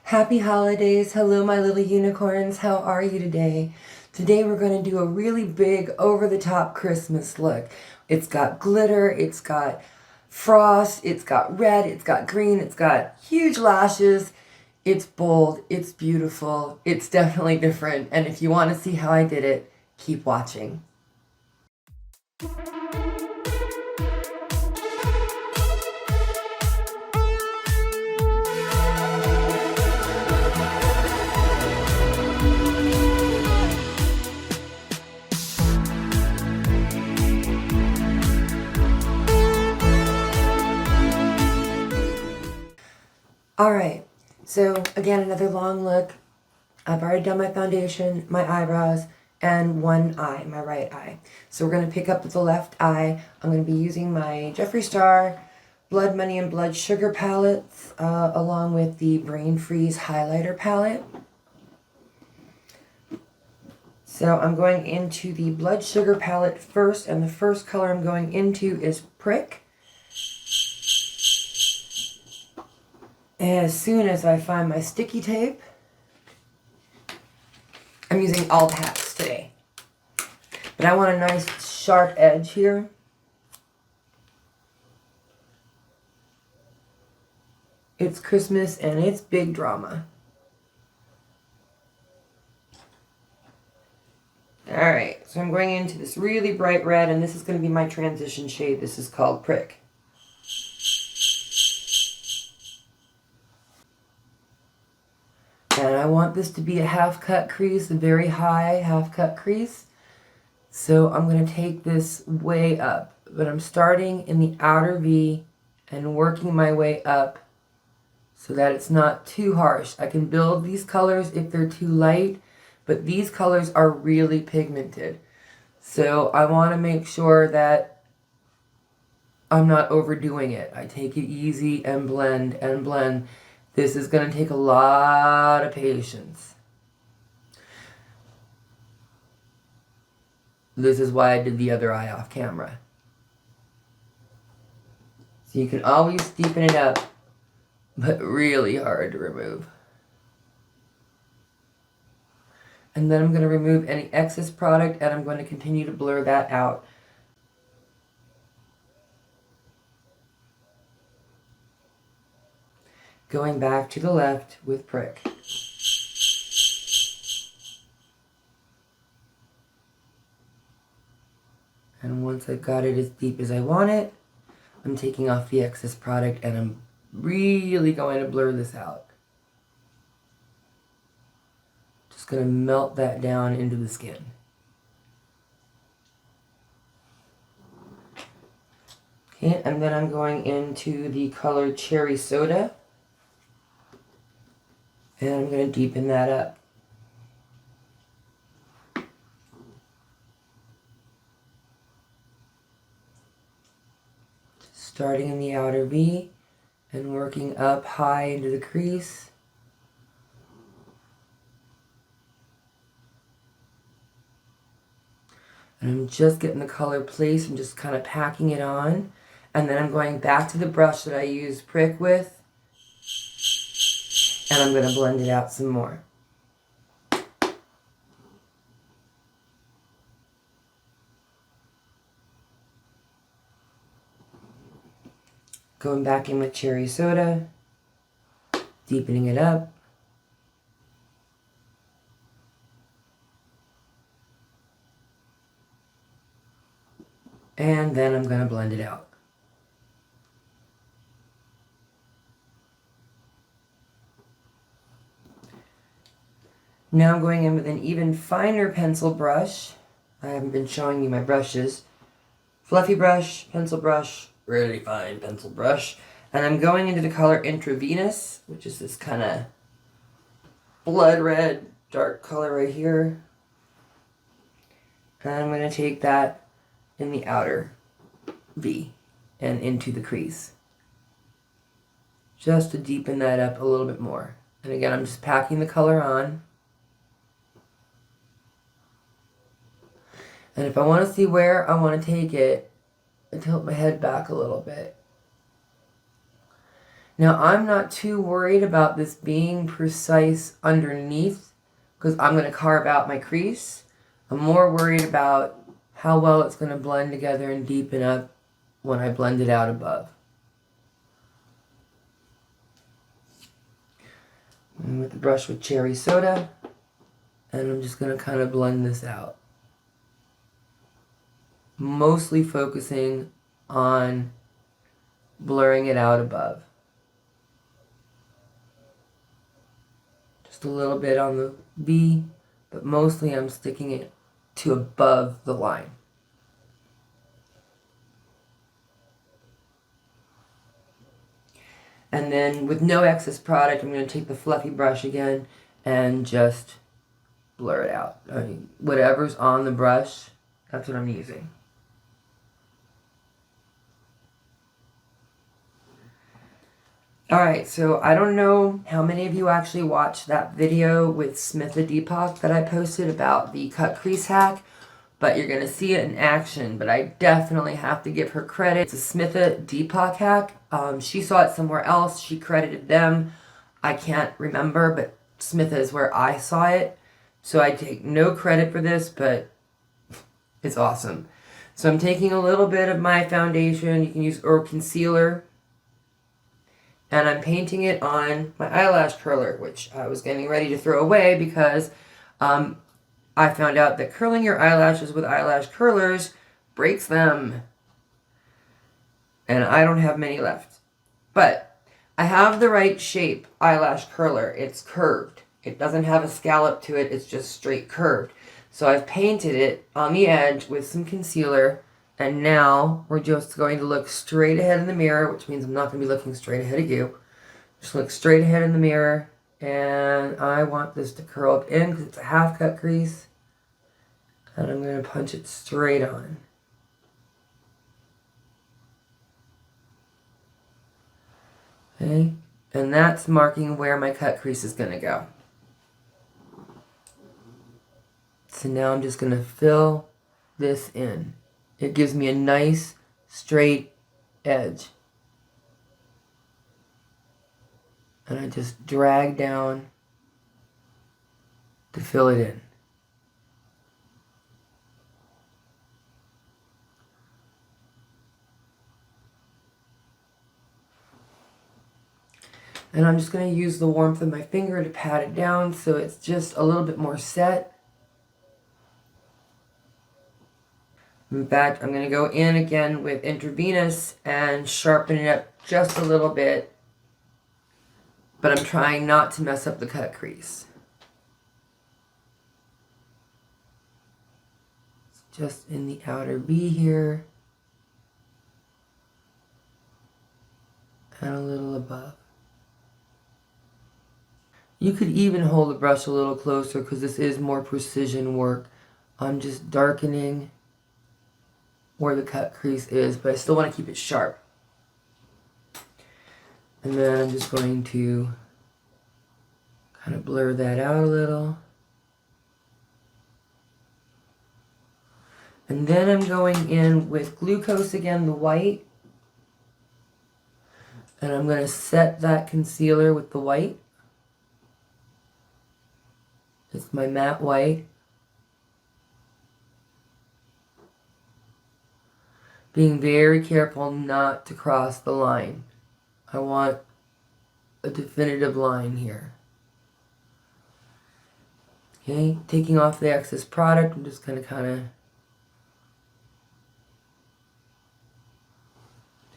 Happy holidays. Hello, my little unicorns. How are you today? Today we're going to do a really big over-the-top Christmas look. It's got glitter, it's got frost, it's got red, it's got green, it's got huge lashes. It's bold, it's beautiful, it's definitely different. And if you want to see how I did it, keep watching. Alright, so again, another long look. I've already done my foundation, my eyebrows, and one eye, my right eye. So we're going to pick up with the left eye. I'm going to be using my Jeffree Star Blood Money and Blood Sugar palettes along with the Brain Freeze highlighter palette. So I'm going into the Blood Sugar palette first, and the first color I'm going into is Prick. As soon as I find my sticky tape, I'm using all hats today. But I want a nice sharp edge here. It's Christmas and it's big drama. Alright, so I'm going into this really bright red, and this is going to be my transition shade. This is called Prick. And I want this to be a half cut crease, a very high half cut crease. So I'm going to take this way up, but I'm starting in the outer V and working my way up so that it's not too harsh. I can build these colors if they're too light, but these colors are really pigmented. So I want to make sure that I'm not overdoing it. I take it easy and blend and blend. This is going to take a lot of patience. This is why I did the other eye off camera. So you can always deepen it up, but really hard to remove. And then I'm going to remove any excess product, and I'm going to continue to blur that out. Going back to the left with Prick. And once I've got it as deep as I want it, I'm taking off the excess product and I'm really going to blur this out. Just going to melt that down into the skin. Okay, and then I'm going into the color Cherry Soda. And I'm going to deepen that up. Starting in the outer V and working up high into the crease. And I'm just getting the color placed and just kind of packing it on. And then I'm going back to the brush that I used Prick with. And I'm going to blend it out some more. Going back in with Cherry Soda. Deepening it up. And then I'm going to blend it out. Now I'm going in with an even finer pencil brush. I haven't been showing you my brushes. Fluffy brush, pencil brush, really fine pencil brush. And I'm going into the color Intravenous, which is this kind of blood red, dark color right here. And I'm going to take that in the outer V and into the crease. Just to deepen that up a little bit more. And again, I'm just packing the color on. And if I want to see where I want to take it, I tilt my head back a little bit. Now, I'm not too worried about this being precise underneath because I'm going to carve out my crease. I'm more worried about how well it's going to blend together and deepen up when I blend it out above. And with the brush with cherry soda, and I'm just going to kind of blend this out. Mostly focusing on blurring it out above. Just a little bit on the V, but mostly I'm sticking it to above the line. And then with no excess product, I'm going to take the fluffy brush again and just blur it out. I mean, whatever's on the brush, that's what I'm using. Alright, so I don't know how many of you actually watched that video with Smitha Deepak that I posted about the cut crease hack, but you're going to see it in action. But I definitely have to give her credit. It's a Smitha Deepak hack. She saw it somewhere else. She credited them. I can't remember, but Smitha is where I saw it. So I take no credit for this, but it's awesome. So I'm taking a little bit of my foundation. You can use or concealer. And I'm painting it on my eyelash curler, which I was getting ready to throw away because I found out that curling your eyelashes with eyelash curlers breaks them. And I don't have many left. But I have the right shape eyelash curler. It's curved. It doesn't have a scallop to it. It's just straight curved. So I've painted it on the edge with some concealer. And now we're just going to look straight ahead in the mirror, which means I'm not going to be looking straight ahead at you. Just look straight ahead in the mirror. And I want this to curl up in because it's a half cut crease. And I'm going to punch it straight on. Okay, and that's marking where my cut crease is going to go. So now I'm just going to fill this in. It gives me a nice straight edge. And I just drag down to fill it in. And I'm just going to use the warmth of my finger to pat it down so it's just a little bit more set. In fact, I'm going to go in again with intravenous and sharpen it up just a little bit. But I'm trying not to mess up the cut crease. It's just in the outer V here. And a little above. You could even hold the brush a little closer because this is more precision work. I'm just darkening where the cut crease is, but I still want to keep it sharp. And then I'm just going to kind of blur that out a little. And then I'm going in with glucose again, the white. And I'm going to set that concealer with the white. It's my matte white. Being very careful not to cross the line. I want a definitive line here. Okay, taking off the excess product, I'm just going to kind of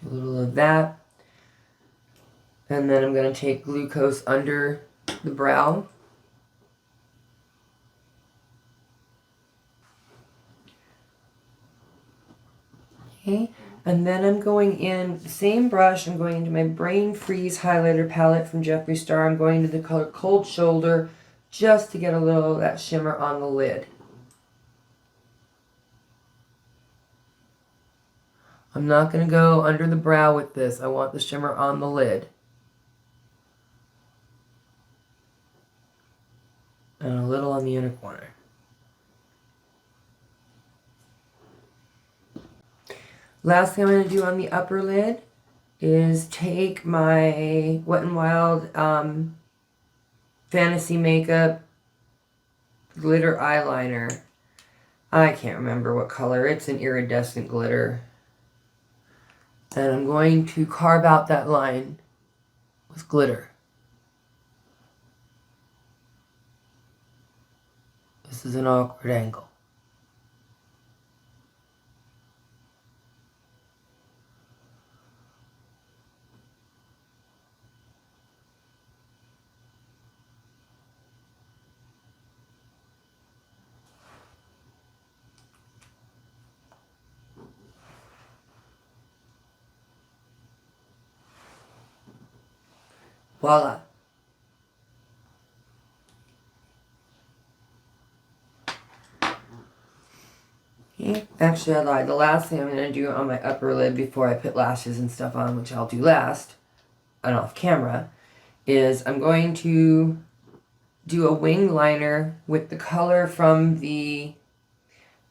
do a little of that. And then I'm going to take glucose under the brow. Okay, and then I'm going in, the same brush, I'm going into my Brain Freeze highlighter palette from Jeffree Star. I'm going into the color Cold Shoulder just to get a little of that shimmer on the lid. I'm not going to go under the brow with this. I want the shimmer on the lid. And a little on the inner corner. Last thing I'm going to do on the upper lid is take my Wet n Wild Fantasy Makeup glitter eyeliner. I can't remember what color. It's an iridescent glitter. And I'm going to carve out that line with glitter. This is an awkward angle. Voila. Okay. Actually, I lied. The last thing I'm going to do on my upper lid before I put lashes and stuff on, which I'll do last, and off camera, is I'm going to do a wing liner with the color from the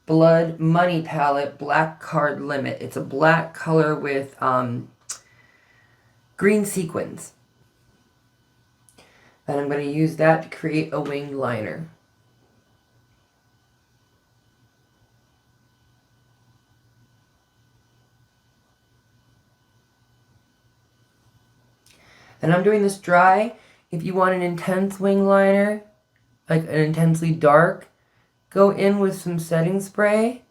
Blood Money palette, Black Card Limit. It's a black color with green sequins. And I'm going to use that to create a wing liner. And I'm doing this dry. If you want an intense wing liner, like an intensely dark, go in with some setting spray.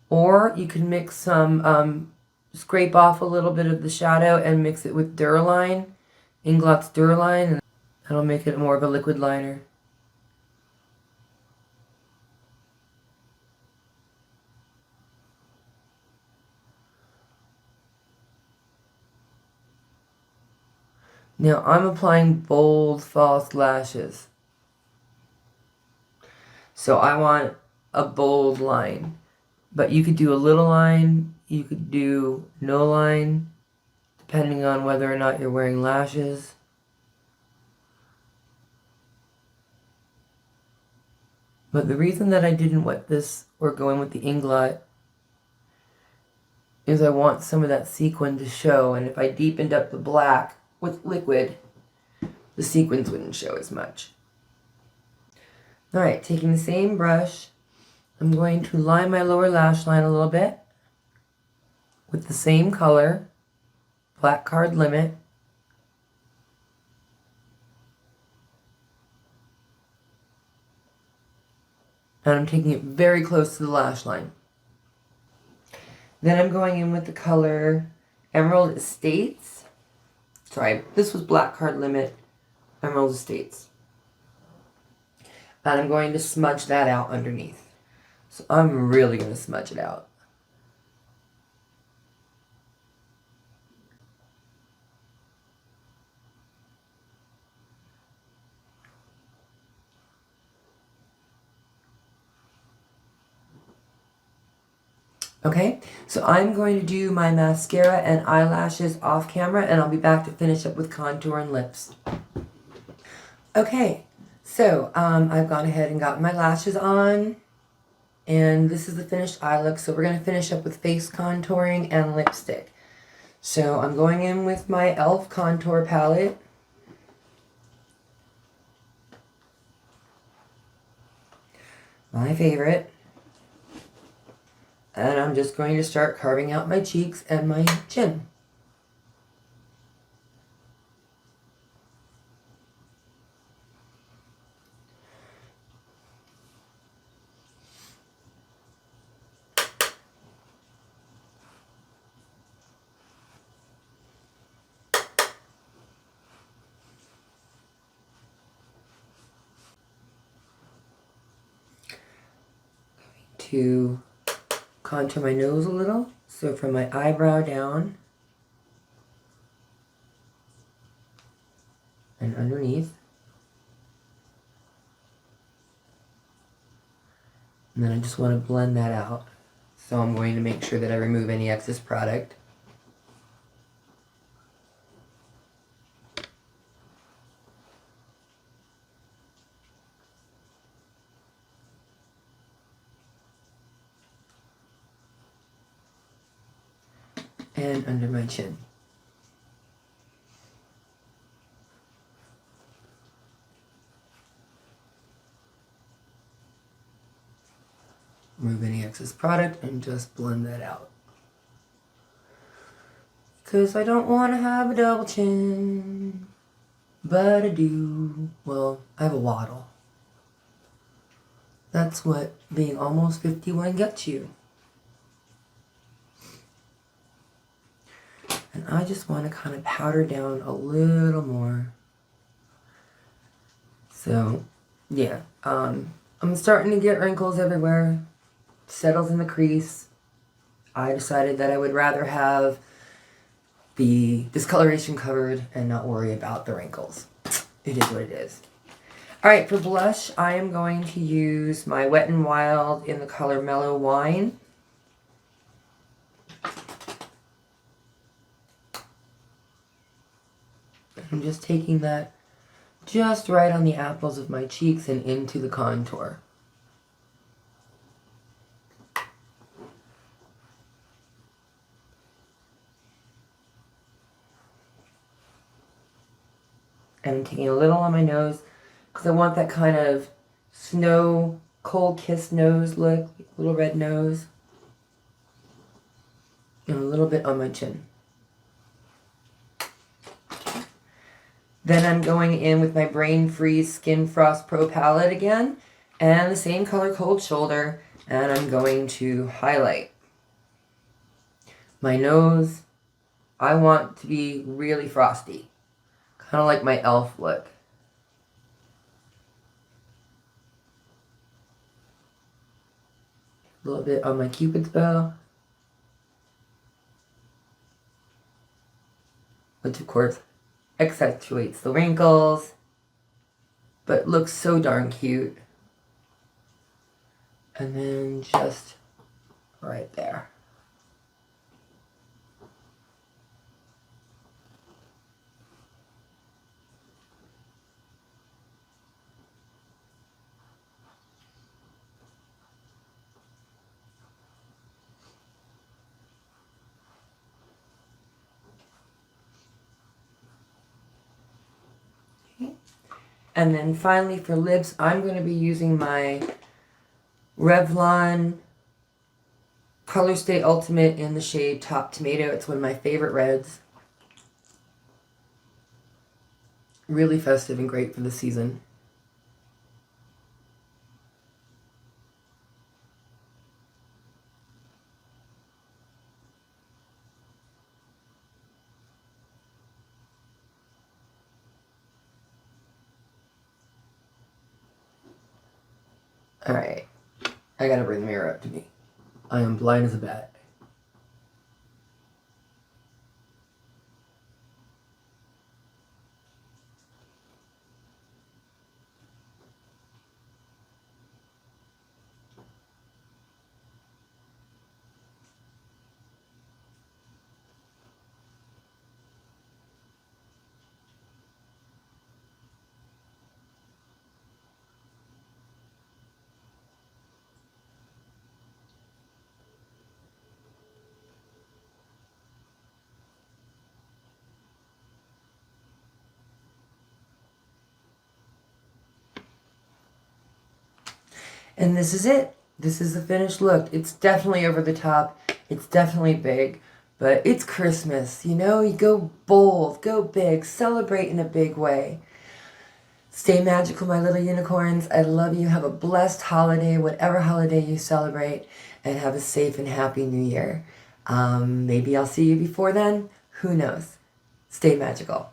Or you can mix some, scrape off a little bit of the shadow and mix it with Duraline, Inglot's Duraline, and that'll make it more of a liquid liner. Now I'm applying bold false lashes. So I want a bold line. But you could do a little line, you could do no line, depending on whether or not you're wearing lashes. But the reason that I didn't wet this or go in with the Inglot is I want some of that sequin to show, and if I deepened up the black with liquid, the sequins wouldn't show as much. Alright, taking the same brush, I'm going to line my lower lash line a little bit with the same color, Black Card Limit. And I'm taking it very close to the lash line. Then I'm going in with the color Emerald Estates. Sorry, this was Black Card Limit, Emerald Estates. And I'm going to smudge that out underneath. So I'm really going to smudge it out. Okay, so I'm going to do my mascara and eyelashes off camera, and I'll be back to finish up with contour and lips. Okay, so I've gone ahead and got my lashes on, and this is the finished eye look. So we're going to finish up with face contouring and lipstick. So I'm going in with my e.l.f. contour palette. My favorite. And I'm just going to start carving out my cheeks and my chin. To contour my nose a little, so from my eyebrow down and underneath. And then I just want to blend that out. So I'm going to make sure that I remove any excess product. And under my chin. remove any excess product and just blend that out. Because I don't want to have a double chin, but I do. Well, I have a waddle. That's what being almost 51 gets you. And I just want to kind of powder down a little more. So, yeah. I'm starting to get wrinkles everywhere. Settles in the crease. I decided that I would rather have the discoloration covered and not worry about the wrinkles. It is what it is. Alright, for blush, I am going to use my Wet n Wild in the color Mellow Wine. I'm just taking that just right on the apples of my cheeks and into the contour. And I'm taking a little on my nose because I want that kind of snow, cold kiss nose look, little red nose. And a little bit on my chin. Then I'm going in with my Brain Freeze Skin Frost Pro palette again, and the same color Cold Shoulder, and I'm going to highlight. My nose, I want to be really frosty, kind of like my elf look. A little bit on my Cupid's bow, which of course accentuates the wrinkles, but looks so darn cute. And then just right there. And then finally for lips, I'm going to be using my Revlon Color Stay Ultimate in the shade Top Tomato. It's one of my favorite reds. Really festive and great for the season. Alright, I gotta bring the mirror up to me. I am blind as a bat. And this is it. This is the finished look. It's definitely over the top. It's definitely big. But it's Christmas, you know? You go bold, go big, celebrate in a big way. Stay magical, my little unicorns. I love you. Have a blessed holiday, whatever holiday you celebrate. And have a safe and happy new year. Maybe I'll see you before then. Who knows? Stay magical.